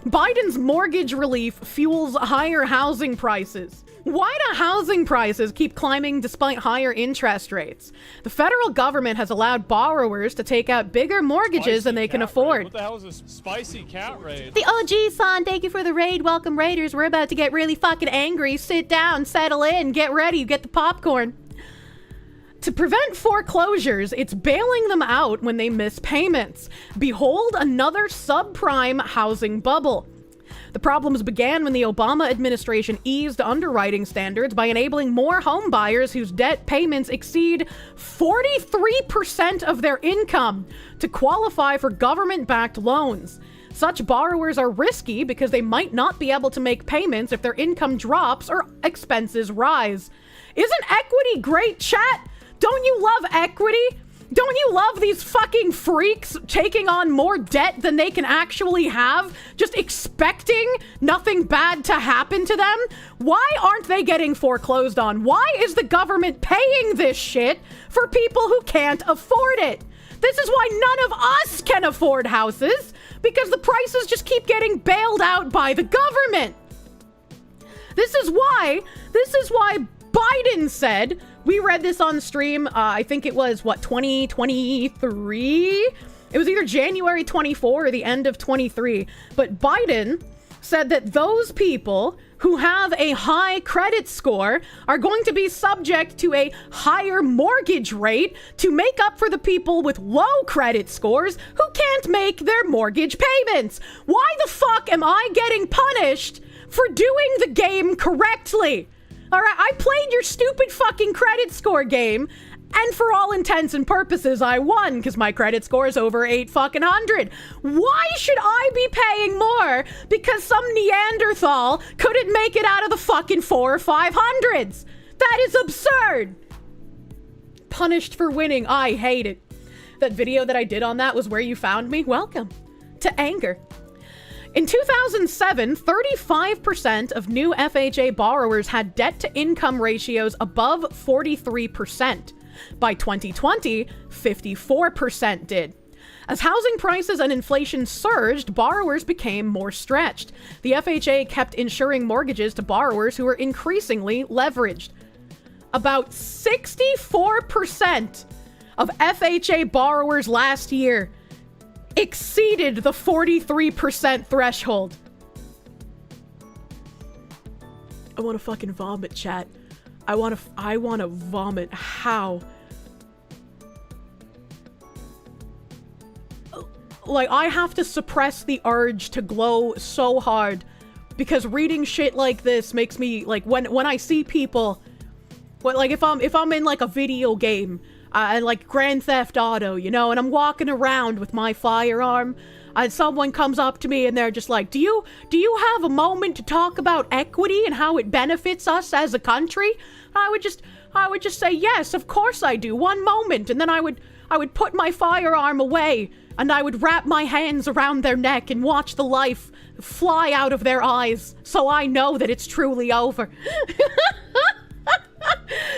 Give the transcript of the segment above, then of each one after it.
Biden's mortgage relief fuels higher housing prices. Why do housing prices keep climbing despite higher interest rates? The federal government has allowed borrowers to take out bigger mortgages than they can afford. What the hell is this spicy cat raid? The OG son, thank you for the raid. Welcome, Raiders. We're about to get really fucking angry. Sit down, settle in, get ready, get the popcorn. To prevent foreclosures, it's bailing them out when they miss payments. Behold another subprime housing bubble. The problems began when the Obama administration eased underwriting standards by enabling more home buyers whose debt payments exceed 43% of their income to qualify for government-backed loans. Such borrowers are risky because they might not be able to make payments if their income drops or expenses rise. Isn't equity great, chat? Don't you love equity? Don't you love these fucking freaks taking on more debt than they can actually have, just expecting nothing bad to happen to them? Why aren't they getting foreclosed on? Why is the government paying this shit for people who can't afford it? This is why none of us can afford houses, because the prices just keep getting bailed out by the government. This is why Biden said, we read this on stream, I think it was, 2023? It was either January 24 or the end of 23. But Biden said that those people who have a high credit score are going to be subject to a higher mortgage rate to make up for the people with low credit scores who can't make their mortgage payments. Why the fuck am I getting punished for doing the game correctly? All right, I played your stupid fucking credit score game, and for all intents and purposes, I won because my credit score is over 800. Why should I be paying more because some Neanderthal couldn't make it out of the fucking 400 or 500s? That is absurd. Punished for winning. I hate it. That video that I did on that was where you found me. Welcome to anger. In 2007, 35% of new FHA borrowers had debt-to-income ratios above 43%. By 2020, 54% did. As housing prices and inflation surged, borrowers became more stretched. The FHA kept insuring mortgages to borrowers who were increasingly leveraged. About 64% of FHA borrowers last year exceeded the 43% threshold. I want to fucking vomit, chat. I want to vomit. How? Like, I have to suppress the urge to glow so hard because reading shit like this makes me, like, when I see people, like, if I'm in, like, a video game, like Grand Theft Auto, you know, and I'm walking around with my firearm, and someone comes up to me and they're just like, do you have a moment to talk about equity and how it benefits us as a country? I would just say, yes, of course I do. One moment. And then I would put my firearm away and I would wrap my hands around their neck and watch the life fly out of their eyes so I know that it's truly over.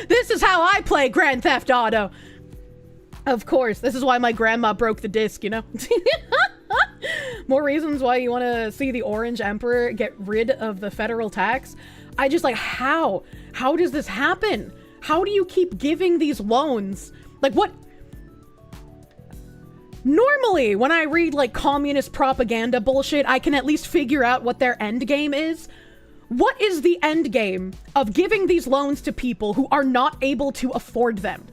This is how I play Grand Theft Auto. Of course, this is why my grandma broke the disc, you know? More reasons why you want to see the Orange Emperor get rid of the federal tax. I just, like, how? How does this happen? How do you keep giving these loans? Like, what? Normally, when I read, like, communist propaganda bullshit, I can at least figure out what their end game is. What is the end game of giving these loans to people who are not able to afford them?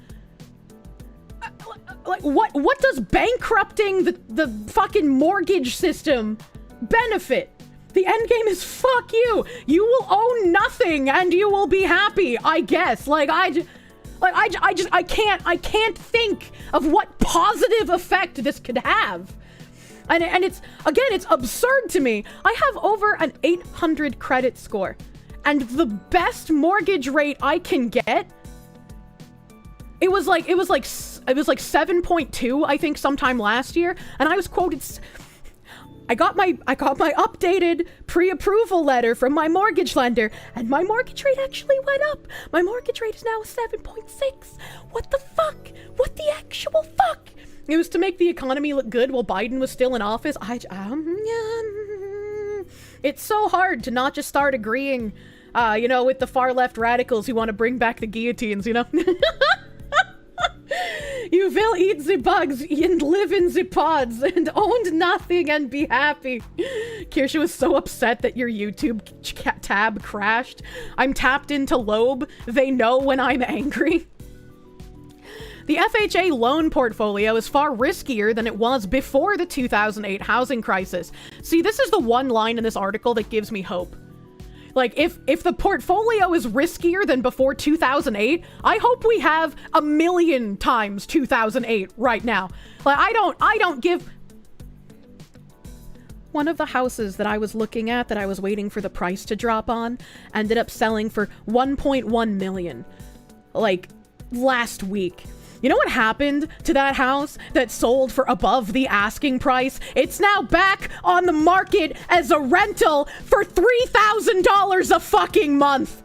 Like, what does bankrupting the fucking mortgage system benefit? The end game is fuck you. You will own nothing and you will be happy, I guess. Like, I can't think of what positive effect this could have. And it's, again, it's absurd to me. I have over an 800 credit score, and the best mortgage rate I can get, it was like 7.2, I think, sometime last year, and I was quoted. I got my updated pre-approval letter from my mortgage lender, and my mortgage rate actually went up. My mortgage rate is now 7.6. What the fuck? What the actual fuck? It was to make the economy look good while Biden was still in office. It's so hard to not just start agreeing, you know, with the far left radicals who want to bring back the guillotines, you know? You will eat the bugs and live in the pods and own nothing and be happy. Kirsche was so upset that your YouTube tab crashed. I'm tapped into Loeb. They know when I'm angry. The FHA loan portfolio is far riskier than it was before the 2008 housing crisis. See, this is the one line in this article that gives me hope. Like, if the portfolio is riskier than before 2008, I hope we have 1,000,000 times 2008 right now. Like, I don't give... One of the houses that I was looking at that I was waiting for the price to drop on ended up selling for 1.1 million, like, last week. You know what happened to that house that sold for above the asking price? It's now back on the market as a rental for $3,000 a fucking month.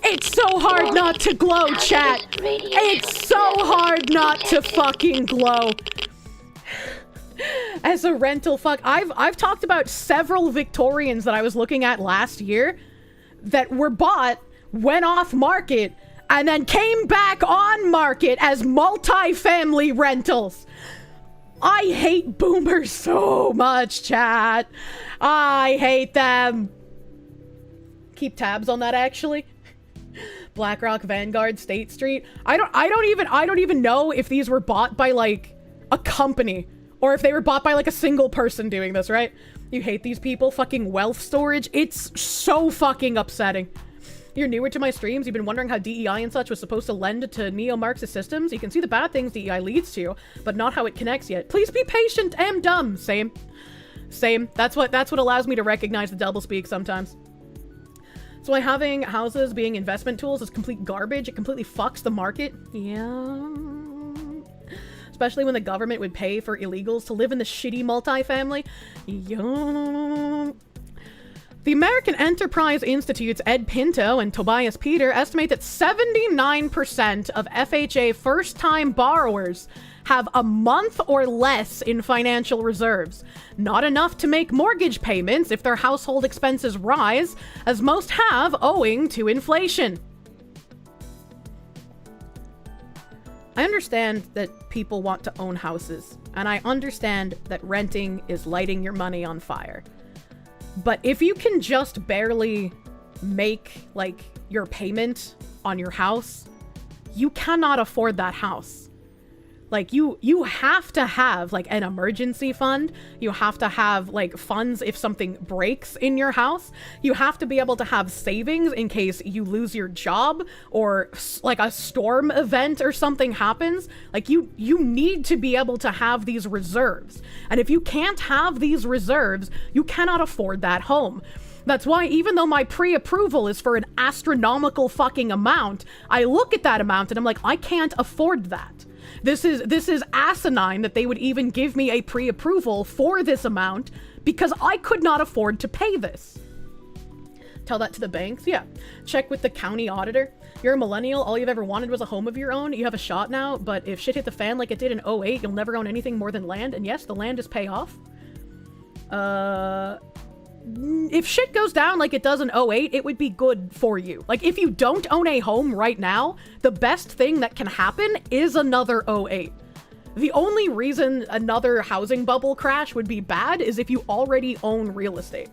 It's so hard not to glow, chat. It's so hard not to fucking glow. As a rental, fuck. I've talked about several Victorians that I was looking at last year that were bought, went off market, and then came back on market as multi-family rentals. I hate boomers so much, chat. I hate them. Keep tabs on that, actually. BlackRock, Vanguard, State Street. I don't even know if these were bought by like a company or if they were bought by like a single person doing this, right? You hate these people, fucking wealth storage. It's so fucking upsetting. You're newer to my streams, you've been wondering how DEI and such was supposed to lend to neo-Marxist systems. You can see the bad things DEI leads to, but not how it connects yet. Please be patient, I'm dumb. Same. That's what allows me to recognize the doublespeak sometimes. So why having houses being investment tools is complete garbage. It completely fucks the market. Yeah. Especially when the government would pay for illegals to live in the shitty multifamily. Yeah. The American Enterprise Institute's Ed Pinto and Tobias Peter estimate that 79% of FHA first-time borrowers have a month or less in financial reserves. Not enough to make mortgage payments if their household expenses rise, as most have owing to inflation. I understand that people want to own houses, and I understand that renting is lighting your money on fire. But if you can just barely make, like, your payment on your house, you cannot afford that house. Like, you have to have, like, an emergency fund. You have to have, like, funds if something breaks in your house. You have to be able to have savings in case you lose your job or, like, a storm event or something happens. Like, you need to be able to have these reserves. And if you can't have these reserves, you cannot afford that home. That's why even though my pre-approval is for an astronomical fucking amount, I look at that amount and I'm like, I can't afford that. This is asinine that they would even give me a pre-approval for this amount because I could not afford to pay this. Tell that to the banks? Yeah. Check with the county auditor. You're a millennial, all you've ever wanted was a home of your own. You have a shot now, but if shit hit the fan like it did in 08, you'll never own anything more than land. And yes, the land is pay off. If shit goes down like it does in 08, it would be good for you. Like, if you don't own a home right now, the best thing that can happen is another 08. The only reason another housing bubble crash would be bad is if you already own real estate.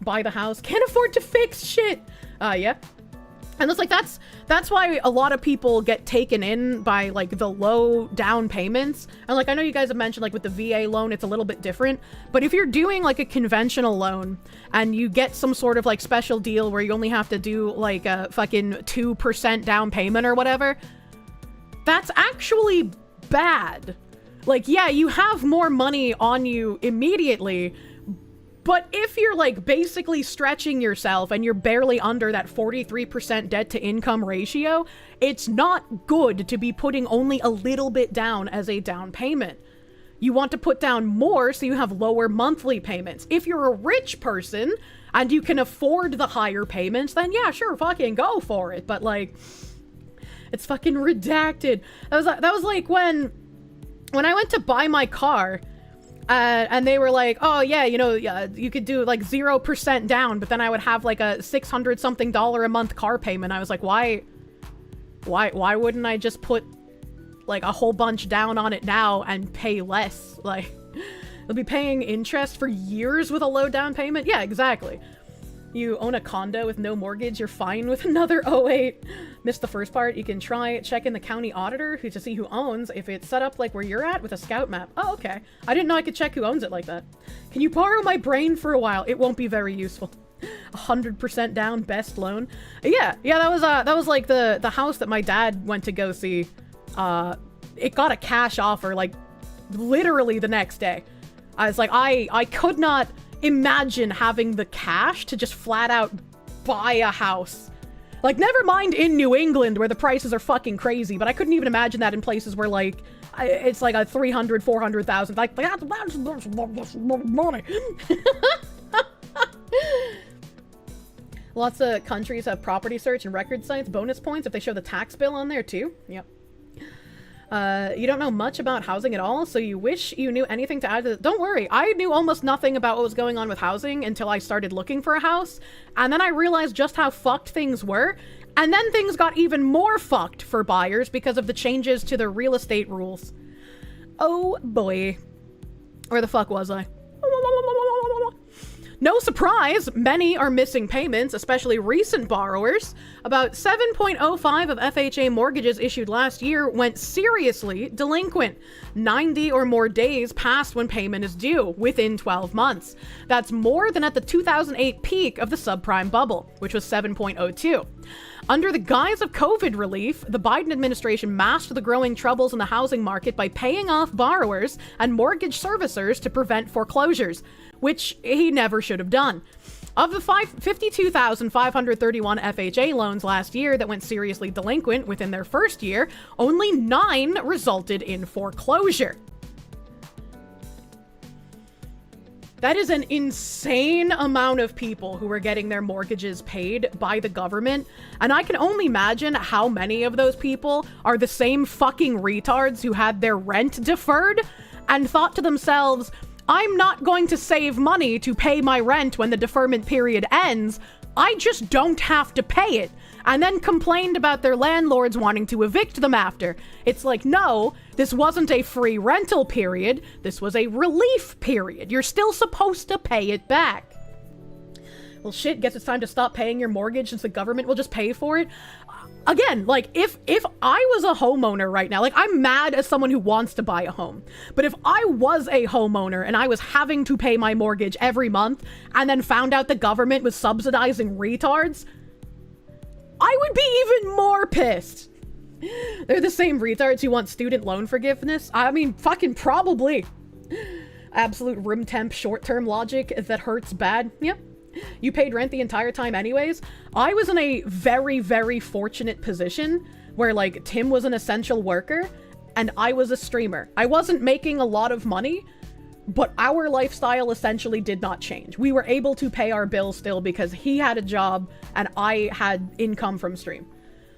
Buy the house, can't afford to fix shit. Yeah. And it's like, that's why a lot of people get taken in by, like, the low down payments. And, like, I know you guys have mentioned, like, with the VA loan, it's a little bit different. But if you're doing, like, a conventional loan and you get some sort of, like, special deal where you only have to do, like, a fucking 2% down payment or whatever, that's actually bad. Like, yeah, you have more money on you immediately, but if you're, like, basically stretching yourself and you're barely under that 43% debt to income ratio, it's not good to be putting only a little bit down as a down payment. You want to put down more so you have lower monthly payments. If you're a rich person and you can afford the higher payments, then yeah, sure, fucking go for it. But, like, it's fucking redacted. That was like when I went to buy my car, And they were like, oh yeah, you know, you could do like 0% down, but then I would have like a $600 something a month car payment. I was like, why wouldn't I just put like a whole bunch down on it now and pay less? Like, you'll be paying interest for years with a low down payment. Yeah, exactly. You own a condo with no mortgage, you're fine with another 08. Missed the first part. You can try checking the county auditor to see who owns, if it's set up like where you're at with a scout map. Oh, okay. I didn't know I could check who owns it like that. Can you borrow my brain for a while? It won't be very useful. 100% down, best loan. Yeah, that was like the house that my dad went to go see. It got a cash offer like literally the next day. I was like, I could not imagine having the cash to just flat out buy a house. Like, never mind in New England where the prices are fucking crazy, but I couldn't even imagine that in places where like it's like a 300, 400,000. Like, that's money. Lots of countries have property search and record sites, bonus points if they show the tax bill on there too. Yep. You don't know much about housing at all, so you wish you knew anything to add to Don't worry, I knew almost nothing about what was going on with housing until I started looking for a house, and then I realized just how fucked things were, and then things got even more fucked for buyers because of the changes to the real estate rules. Oh boy. Where the fuck was I? No surprise, many are missing payments, especially recent borrowers. About 7.05 of FHA mortgages issued last year went seriously delinquent. 90 or more days past when payment is due, within 12 months. That's more than at the 2008 peak of the subprime bubble, which was 7.02. Under the guise of COVID relief, the Biden administration masked the growing troubles in the housing market by paying off borrowers and mortgage servicers to prevent foreclosures, which he never should have done. Of the 52,531 FHA loans last year that went seriously delinquent within their first year, only 9 resulted in foreclosure. That is an insane amount of people who are getting their mortgages paid by the government, and I can only imagine how many of those people are the same fucking retards who had their rent deferred and thought to themselves, I'm not going to save money to pay my rent when the deferment period ends, I just don't have to pay it, and then complained about their landlords wanting to evict them after. It's like, no, this wasn't a free rental period, this was a relief period. You're still supposed to pay it back. Well, shit, guess it's time to stop paying your mortgage since the government will just pay for it. Again, like, if I was a homeowner right now, like, I'm mad as someone who wants to buy a home, but if I was a homeowner and I was having to pay my mortgage every month and then found out the government was subsidizing retards, I would be even more pissed. They're the same retards who want student loan forgiveness. I mean, fucking probably. Absolute room temp short-term logic that hurts bad. Yep. You paid rent the entire time anyways. I was in a very, very fortunate position where, like, Tim was an essential worker and I was a streamer. I wasn't making a lot of money, but our lifestyle essentially did not change. We were able to pay our bills still because he had a job and I had income from stream.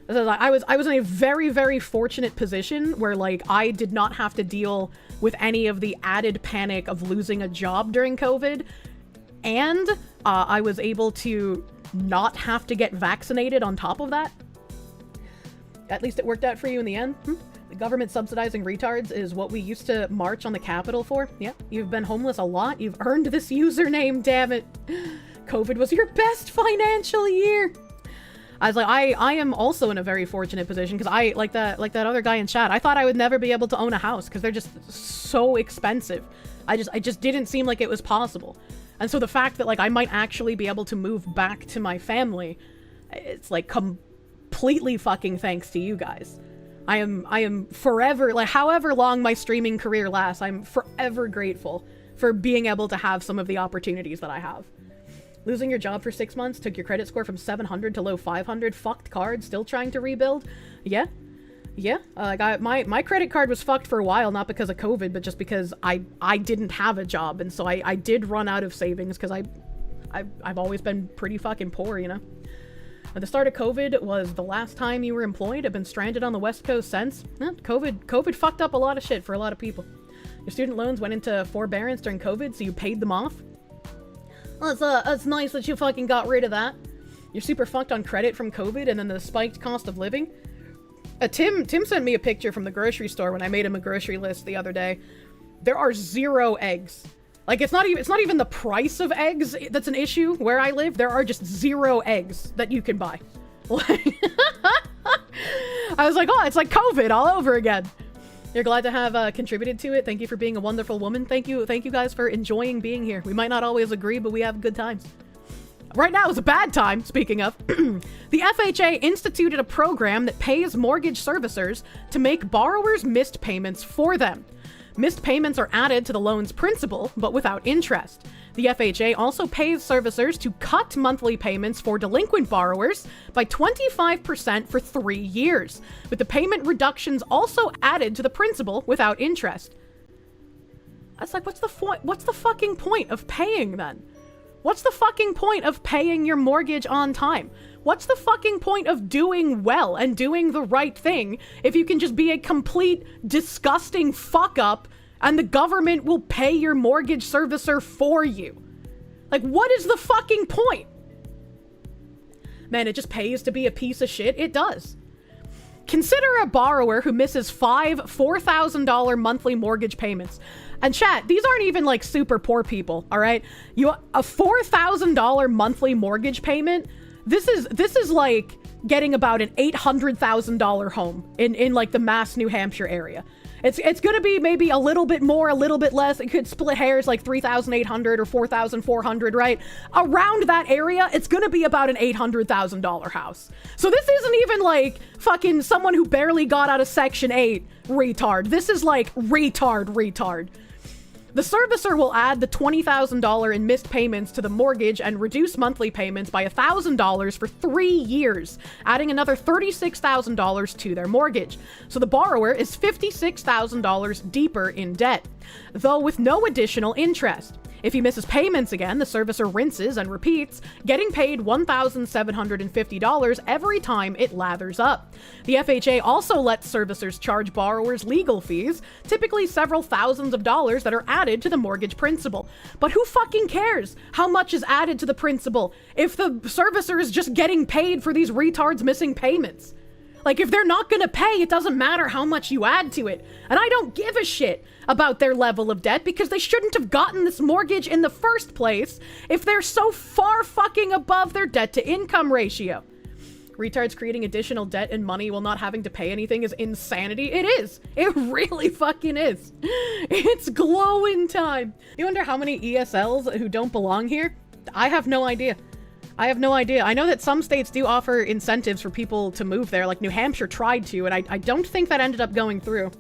So I was in a very, very fortunate position where, like, I did not have to deal with any of the added panic of losing a job during COVID. And I was able to not have to get vaccinated on top of that. At least it worked out for you in the end. The government subsidizing retards is what we used to march on the Capitol for. Yeah, you've been homeless a lot. You've earned this username, damn it. COVID was your best financial year. I was like, I am also in a very fortunate position because I, like that other guy in chat, I thought I would never be able to own a house because they're just so expensive. I just didn't seem like it was possible. And so the fact that, like, I might actually be able to move back to my family, it's like completely fucking thanks to you guys. I am forever, like, however long my streaming career lasts, I'm forever grateful for being able to have some of the opportunities that I have. Losing your job for 6 months took your credit score from 700 to low 500, fucked card, still trying to rebuild? Yeah. Yeah, like my credit card was fucked for a while, not because of COVID, but just because I didn't have a job, and so I did run out of savings because I've always been pretty fucking poor, you know? At the start of COVID was the last time you were employed. I've been stranded on the West Coast since. COVID fucked up a lot of shit for a lot of people. Your student loans went into forbearance during COVID, so you paid them off? That's nice that you fucking got rid of that. You're super fucked on credit from COVID and then the spiked cost of living. Tim sent me a picture from the grocery store when I made him a grocery list the other day. There are 0 eggs. Like, it's not even the price of eggs that's an issue where I live. There are just 0 eggs that you can buy. I was like, oh, it's like COVID all over again. You're glad to have contributed to it. Thank you for being a wonderful woman. Thank you guys for enjoying being here. We might not always agree, but we have good times. Right now is a bad time, speaking of. The FHA instituted a program that pays mortgage servicers to make borrowers missed payments for them. Missed payments are added to the loan's principal, but without interest. The FHA also pays servicers to cut monthly payments for delinquent borrowers by 25% for 3 years, with the payment reductions also added to the principal without interest. I was like, what's the fucking point of paying then? What's the fucking point of paying your mortgage on time? What's the fucking point of doing well and doing the right thing if you can just be a complete disgusting fuck up and the government will pay your mortgage servicer for you? Like, what is the fucking point? Man, it just pays to be a piece of shit. It does. Consider a borrower who misses 5 $4,000 monthly mortgage payments. And chat, these aren't even like super poor people, all right? A $4,000 monthly mortgage payment, this is like getting about an $800,000 home in like the Mass, New Hampshire area. It's gonna be maybe a little bit more, a little bit less. It could split hairs like 3,800 or 4,400, right? Around that area, it's gonna be about an $800,000 house. So this isn't even like fucking someone who barely got out of Section 8 retard. This is like retard. The servicer will add the $20,000 in missed payments to the mortgage and reduce monthly payments by $1,000 for 3 years, adding another $36,000 to their mortgage. So the borrower is $56,000 deeper in debt, though with no additional interest. If he misses payments again, the servicer rinses and repeats, getting paid $1,750 every time it lathers up. The FHA also lets servicers charge borrowers legal fees, typically several thousands of dollars that are added to the mortgage principal. But who fucking cares how much is added to the principal if the servicer is just getting paid for these retards missing payments? Like, if they're not gonna pay, it doesn't matter how much you add to it. And I don't give a shit about their level of debt because they shouldn't have gotten this mortgage in the first place if they're so far fucking above their debt to income ratio. Retards creating additional debt and money while not having to pay anything is insanity. It is. It really fucking is. It's glowing time. You wonder how many ESLs who don't belong here? I have no idea. I know that some states do offer incentives for people to move there, like New Hampshire tried to, and I don't think that ended up going through.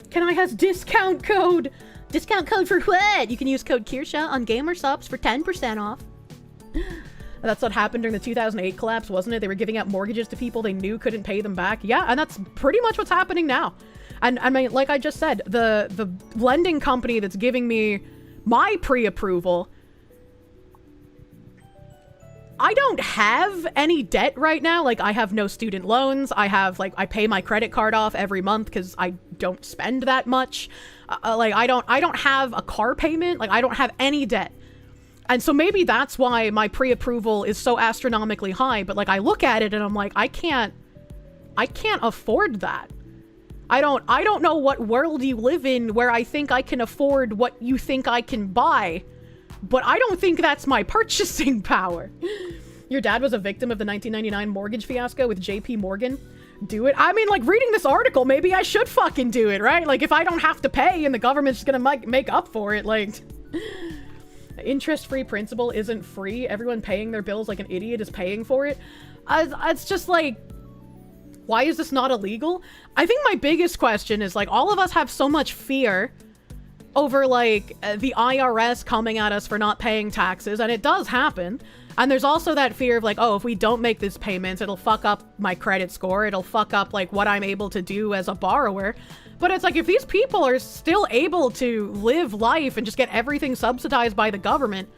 Can I have discount code? Discount code for what? You can use code Kirsche on GamerSups for 10% off. That's what happened during the 2008 collapse, wasn't it? They were giving out mortgages to people they knew couldn't pay them back. Yeah, and that's pretty much what's happening now. And I mean, like I just said, the lending company that's giving me my pre-approval, I don't have any debt right now. Like, I have no student loans. I pay my credit card off every month because I don't spend that much. I don't have a car payment. Like, I don't have any debt. And so maybe that's why my pre-approval is so astronomically high. But like, I look at it and I'm like, I can't afford that. I don't know what world you live in where I think I can afford what you think I can buy. But I don't think that's my purchasing power. Your dad was a victim of the 1999 mortgage fiasco with JP Morgan. Do it. I mean, like, reading this article, maybe I should fucking do it, right? Like, if I don't have to pay and the government's just gonna make up for it, like... Interest-free principal isn't free. Everyone paying their bills like an idiot is paying for it. It's just like... Why is this not illegal? I think my biggest question is, like, all of us have so much fear over, like, the IRS coming at us for not paying taxes, and it does happen. And there's also that fear of, like, oh, if we don't make these payments, it'll fuck up my credit score, it'll fuck up, like, what I'm able to do as a borrower. But it's like, if these people are still able to live life and just get everything subsidized by the government,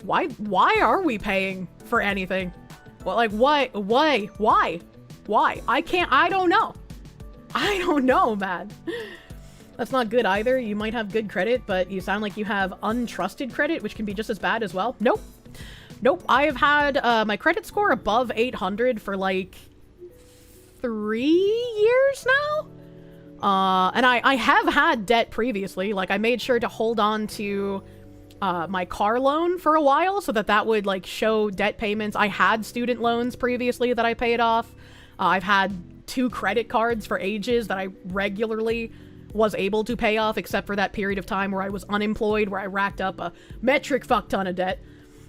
why are we paying for anything? Well, like, why? I don't know, man. That's not good either. You might have good credit, but you sound like you have untrusted credit, which can be just as bad as well. Nope. Nope. I have had my credit score above 800 for like 3 years now. And I have had debt previously. Like, I made sure to hold on to my car loan for a while so that would like show debt payments. I had student loans previously that I paid off. I've had 2 credit cards for ages that I regularly was able to pay off, except for that period of time where I was unemployed, where I racked up a metric fuck ton of debt.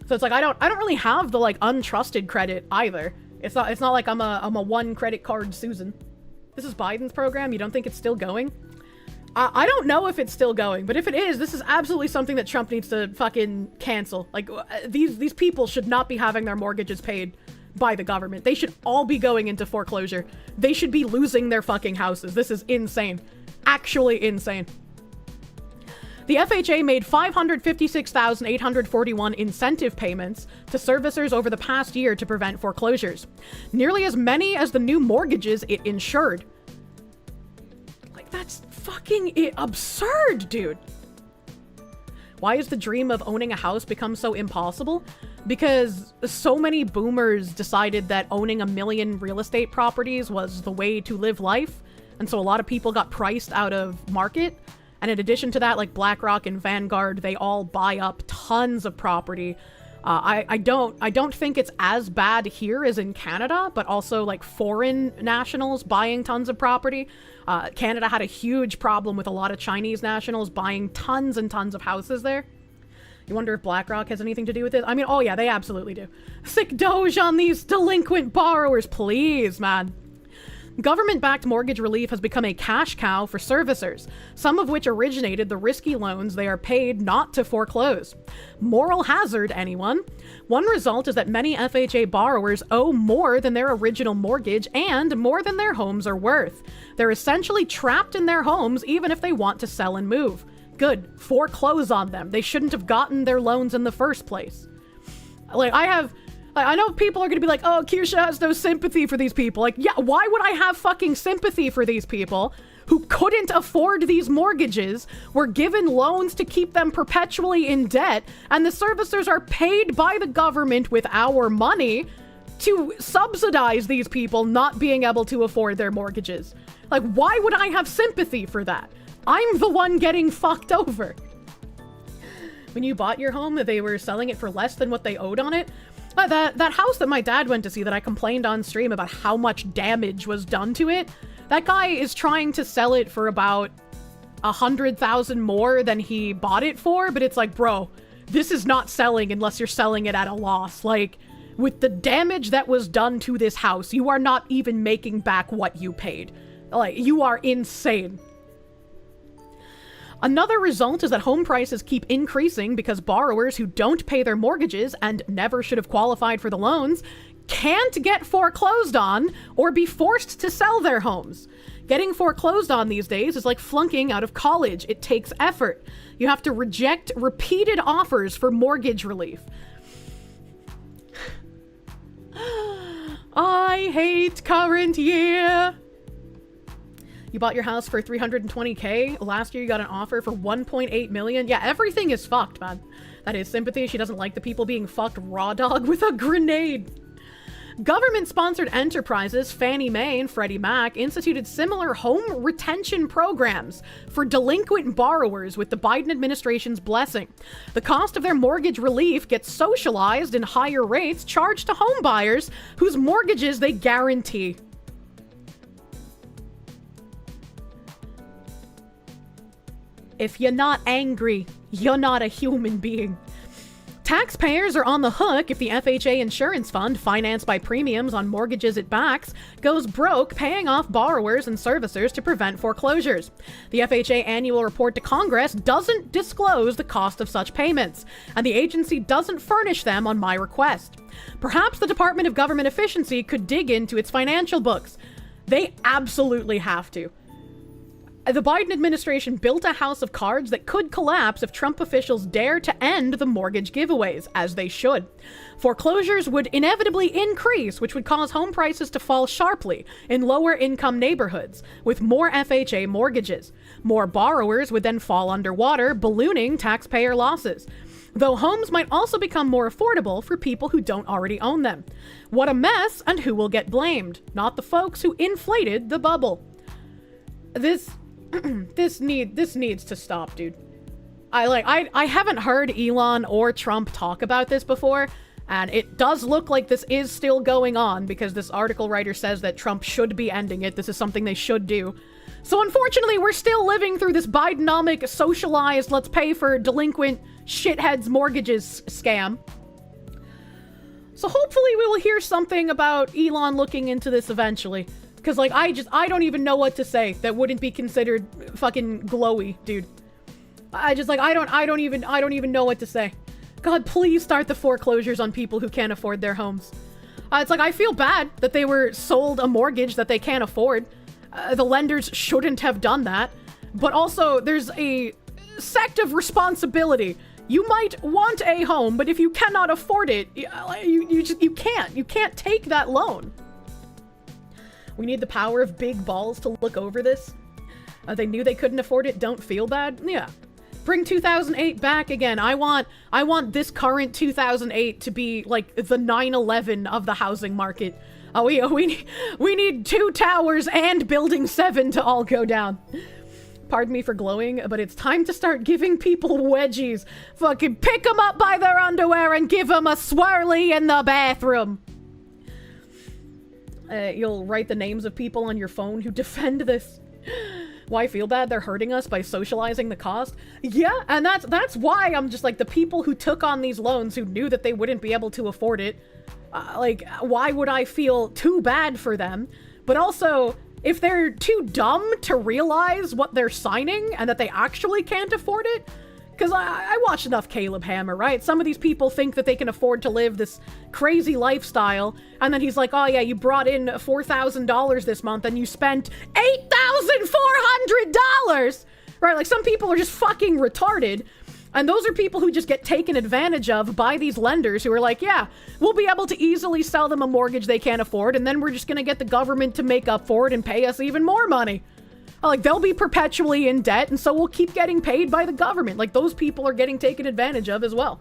So it's like I don't really have the like untrusted credit either. It's not like I'm a 1 credit card Susan. This is Biden's program. You don't think it's still going? I don't know if it's still going, but if it is, this is absolutely something that Trump needs to fucking cancel. Like, these people should not be having their mortgages paid by the government. They should all be going into foreclosure. They should be losing their fucking houses. This is insane. Actually insane. The FHA made 556,841 incentive payments to servicers over the past year to prevent foreclosures. Nearly as many as the new mortgages it insured. Like, that's fucking absurd, dude. Why has the dream of owning a house become so impossible? Because so many boomers decided that owning 1 million real estate properties was the way to live life. And so a lot of people got priced out of market. And in addition to that, like BlackRock and Vanguard, they all buy up tons of property. I don't think it's as bad here as in Canada, but also like foreign nationals buying tons of property. Canada had a huge problem with a lot of Chinese nationals buying tons and tons of houses there. You wonder if BlackRock has anything to do with it? I mean, oh yeah, they absolutely do. Sick doge on these delinquent borrowers, please, man. Government-backed mortgage relief has become a cash cow for servicers, some of which originated the risky loans they are paid not to foreclose. Moral hazard, anyone? One result is that many FHA borrowers owe more than their original mortgage and more than their homes are worth. They're essentially trapped in their homes even if they want to sell and move. Good. Foreclose on them. They shouldn't have gotten their loans in the first place. Like, I know people are going to be like, oh, Kirsche has no sympathy for these people. Like, yeah, why would I have fucking sympathy for these people who couldn't afford these mortgages, were given loans to keep them perpetually in debt, and the servicers are paid by the government with our money to subsidize these people not being able to afford their mortgages? Like, why would I have sympathy for that? I'm the one getting fucked over. When you bought your home, they were selling it for less than what they owed on it. That house that my dad went to see that I complained on stream about how much damage was done to it, that guy is trying to sell it for about 100,000 more than he bought it for, but it's like, bro, this is not selling unless you're selling it at a loss. Like, with the damage that was done to this house, you are not even making back what you paid. Like, you are insane. Another result is that home prices keep increasing because borrowers who don't pay their mortgages and never should have qualified for the loans can't get foreclosed on or be forced to sell their homes. Getting foreclosed on these days is like flunking out of college. It takes effort. You have to reject repeated offers for mortgage relief. I hate current year. You bought your house for $320K. Last year you got an offer for $1.8 million. Yeah, everything is fucked, man. That is sympathy. She doesn't like the people being fucked raw dog with a grenade. Government-sponsored enterprises, Fannie Mae and Freddie Mac, instituted similar home retention programs for delinquent borrowers with the Biden administration's blessing. The cost of their mortgage relief gets socialized in higher rates charged to home buyers whose mortgages they guarantee. If you're not angry, you're not a human being. Taxpayers are on the hook if the FHA insurance fund, financed by premiums on mortgages it backs, goes broke paying off borrowers and servicers to prevent foreclosures. The FHA annual report to Congress doesn't disclose the cost of such payments, and the agency doesn't furnish them on my request. Perhaps the Department of Government Efficiency could dig into its financial books. They absolutely have to. The Biden administration built a house of cards that could collapse if Trump officials dare to end the mortgage giveaways, as they should. Foreclosures would inevitably increase, which would cause home prices to fall sharply in lower income neighborhoods, with more FHA mortgages. More borrowers would then fall underwater, ballooning taxpayer losses. Though homes might also become more affordable for people who don't already own them. What a mess, and who will get blamed? Not the folks who inflated the bubble. This needs to stop, dude. I haven't heard Elon or Trump talk about this before, and it does look like this is still going on because this article writer says that Trump should be ending it. This is something they should do. So unfortunately, we're still living through this Bidenomic, socialized, let's pay for delinquent shitheads mortgages scam. So hopefully we will hear something about Elon looking into this eventually. Because, like, I don't even know what to say that wouldn't be considered fucking glowy, dude. I don't even know what to say. God, please start the foreclosures on people who can't afford their homes. It's like, I feel bad that they were sold a mortgage that they can't afford. The lenders shouldn't have done that. But also, there's a sect of responsibility. You might want a home, but if you cannot afford it, you can't take that loan. We need the power of big balls to look over this. They knew they couldn't afford it. Don't feel bad. Yeah. Bring 2008 back again. I want this current 2008 to be like the 9/11 of the housing market. We need 2 towers and Building 7 to all go down. Pardon me for glowing, but it's time to start giving people wedgies. Fucking pick them up by their underwear and give them a swirly in the bathroom. You'll write the names of people on your phone who defend this. Why feel bad? They're hurting us by socializing the cost. Yeah, and that's why I'm just like, the people who took on these loans who knew that they wouldn't be able to afford it. Like, why would I feel too bad for them? But also, if they're too dumb to realize what they're signing and that they actually can't afford it, because I watched enough Caleb Hammer, right? Some of these people think that they can afford to live this crazy lifestyle, and then he's like, oh yeah, you brought in $4,000 this month and you spent $8,400! Right, like some people are just fucking retarded, and those are people who just get taken advantage of by these lenders who are like, yeah, we'll be able to easily sell them a mortgage they can't afford, and then we're just gonna get the government to make up for it and pay us even more money. Like, they'll be perpetually in debt, and so we'll keep getting paid by the government. Like, those people are getting taken advantage of as well.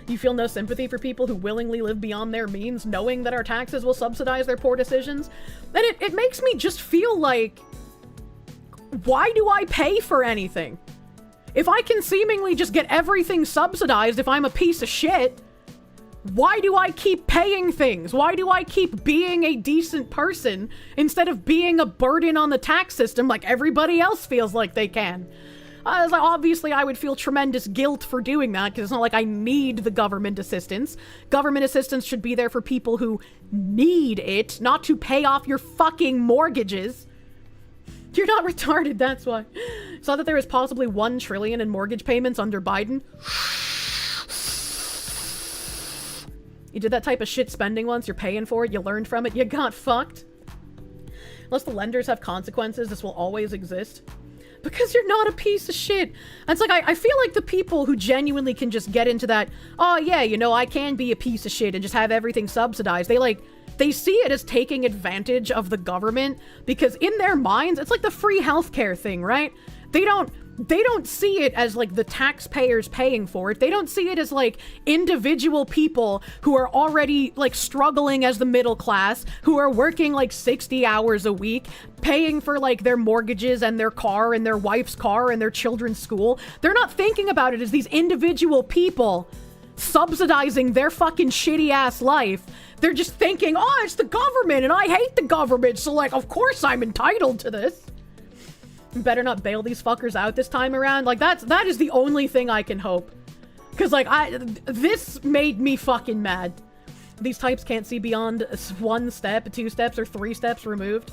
You feel no sympathy for people who willingly live beyond their means, knowing that our taxes will subsidize their poor decisions? And it makes me just feel like, why do I pay for anything? If I can seemingly just get everything subsidized if I'm a piece of shit, why do I keep paying things? Why do I keep being a decent person instead of being a burden on the tax system like everybody else feels like they can? Obviously, I would feel tremendous guilt for doing that because it's not like I need the government assistance. Government assistance should be there for people who need it, not to pay off your fucking mortgages. You're not retarded, that's why. Saw that there was possibly $1 trillion in mortgage payments under Biden. You did that type of shit spending once, you're paying for it, you learned from it, you got fucked. Unless the lenders have consequences, this will always exist. Because you're not a piece of shit. And it's like, I feel like the people who genuinely can just get into that, oh yeah, you know, I can be a piece of shit and just have everything subsidized. They see it as taking advantage of the government because in their minds, it's like the free healthcare thing, right? They don't see it as like the taxpayers paying for it. They don't see it as like individual people who are already like struggling as the middle class, who are working like 60 hours a week, paying for like their mortgages and their car and their wife's car and their children's school. They're not thinking about it as these individual people subsidizing their fucking shitty ass life. They're just thinking, oh, it's the government and I hate the government, so like, of course I'm entitled to this. Better not bail these fuckers out this time around. Like, that is the only thing I can hope. Because, like, this made me fucking mad. These types can't see beyond 1 step, 2 steps, or 3 steps removed.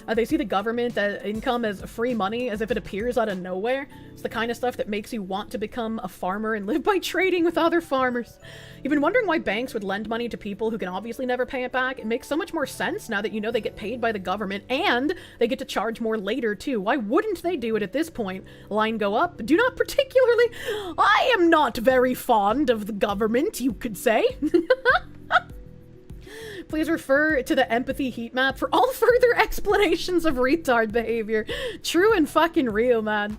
They see the government income as free money, as if it appears out of nowhere. It's the kind of stuff that makes you want to become a farmer and live by trading with other farmers. You've been wondering why banks would lend money to people who can obviously never pay it back? It makes so much more sense now that you know they get paid by the government and they get to charge more later too. Why wouldn't they do it at this point? Line go up. Do not particularly... I am not very fond of the government, you could say. Please refer to the empathy heat map for all further explanations of retard behavior. True and fucking real, man.